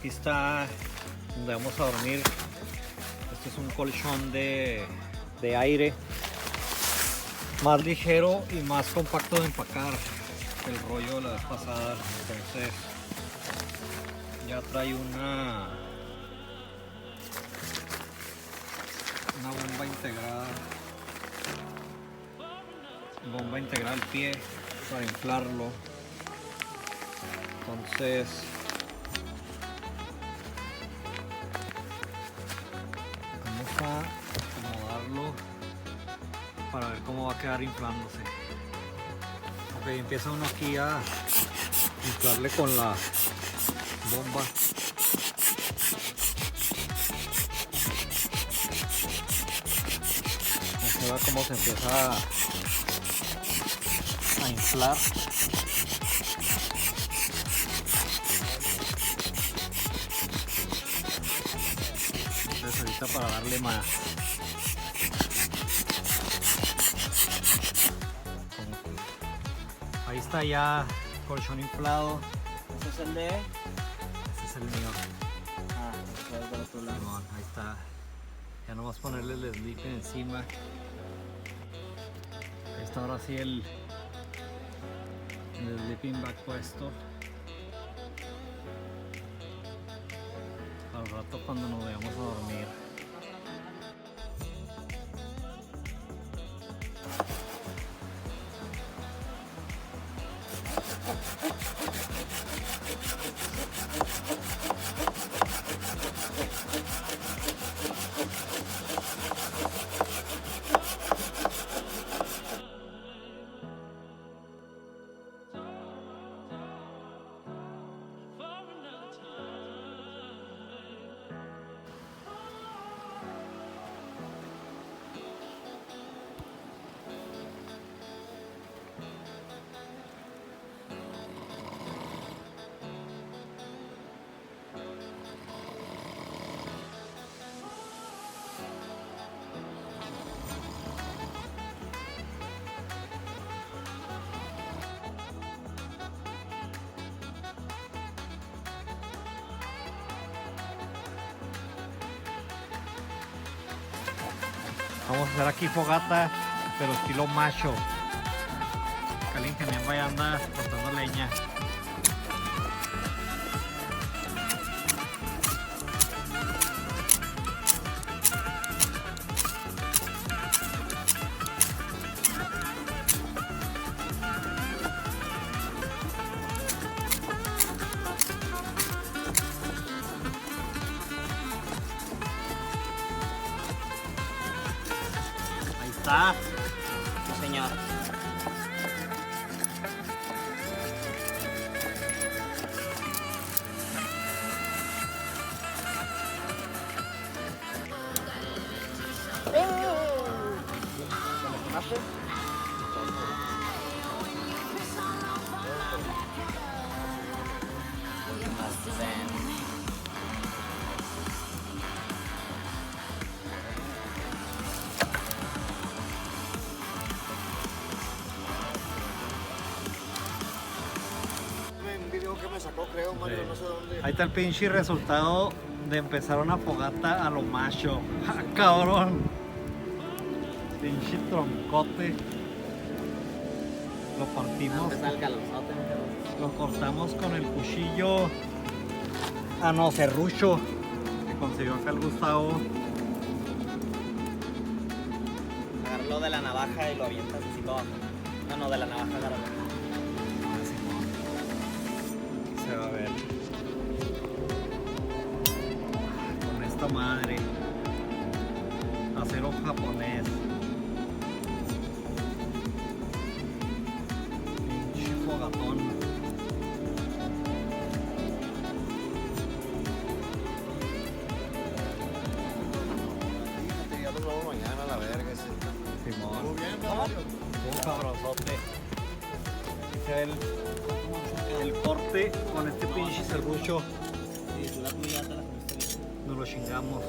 Aquí está donde vamos a dormir. Este es un colchón de aire, más ligero y más compacto de empacar que el rollo de la vez pasada. Entonces ya trae una bomba integrada al pie para inflarlo. Entonces vamos a acomodarlo para ver cómo va a quedar inflándose. Ok, empieza uno aquí a inflarle con la bomba. Se ve cómo se empieza a inflar. Entonces ahorita para darle más. Ahí está ya colchón inflado. ¿Ese es el de? Este es el mío. Ah, ese es del otro lado. Simón, ahí está. Ya nomás ponerle el sleeping encima. Ahí está ahora sí el sleeping bag puesto. Al rato cuando nos vayamos a dormir. Vamos a hacer aquí fogata, pero estilo macho. Alguien que también vaya a andar cortando leña. Ahí está. Sí, señor. Un video que me sacó, creo, Mario, Sí. no sé dónde. Ahí está el pinche resultado de empezar una fogata a lo macho. ¡Ah, cabrón! Pinche troncote. Lo partimos, Te salga los lo cortamos con el cuchillo. Ah, no, serrucho que consiguió acá el Gustavo. Agarrarlo de la navaja y lo avientas así para abajo. No, de la navaja agárralo. Se va a ver con esta madre, acero japonés, pinche fogatón. Ya nos vamos mañana a la verga. Simón, Muy bien, Mario. un cabronzote. Dice el corte con este pinche serrucho. Sí, tú la tuya ya te la comiste bien. Nos lo chingamos.